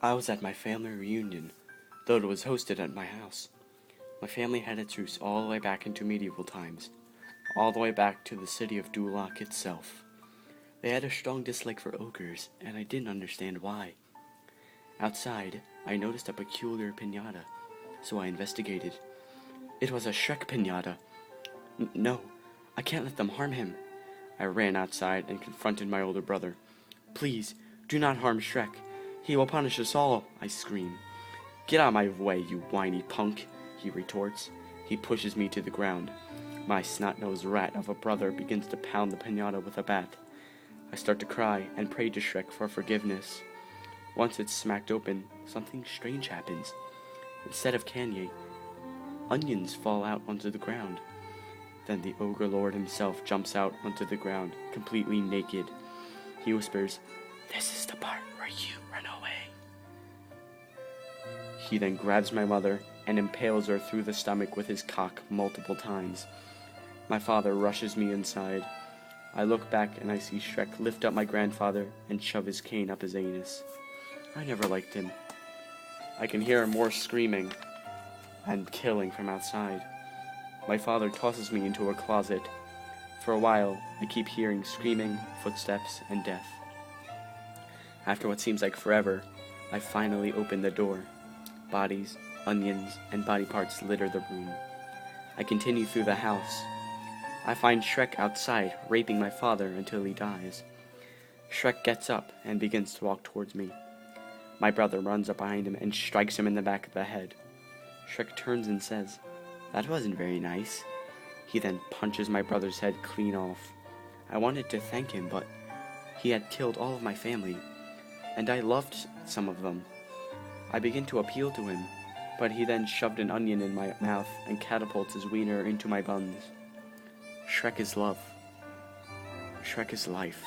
I was at my family reunion, though it was hosted at my house. My family had its roots all the way back into medieval times, all the way back to the city of Duloc itself. They had a strong dislike for ogres, and I didn't understand why. Outside, I noticed a peculiar piñata, so I investigated. It was a Shrek piñata. No, I can't let them harm him. I ran outside and confronted my older brother. Please, do not harm Shrek. He will punish us all, I scream. Get out of my way, you whiny punk, he retorts. He pushes me to the ground. My snot-nosed rat of a brother begins to pound the piñata with a bat. I start to cry and pray to Shrek for forgiveness. Once it's smacked open, something strange happens. Instead of candy, onions fall out onto the ground. Then the ogre lord himself jumps out onto the ground, completely naked. He whispers, "This is the part where you run away." He then grabs my mother and impales her through the stomach with his cock multiple times. My father rushes me inside. I look back and I see Shrek lift up my grandfather and shove his cane up his anus. I never liked him. I can hear more screaming and killing from outside. My father tosses me into a closet. For a while, I keep hearing screaming, footsteps, and death. After what seems like forever, I finally open the door. Bodies, onions, and body parts litter the room. I continue through the house. I find Shrek outside, raping my father until he dies. Shrek gets up and begins to walk towards me. My brother runs up behind him and strikes him in the back of the head. Shrek turns and says, "That wasn't very nice." He then punches my brother's head clean off. I wanted to thank him, but he had killed all of my family, and I loved some of them. I begin to appeal to him, but he then shoved an onion in my mouth and catapults his wiener into my buns. Shrek is love. Shrek is life.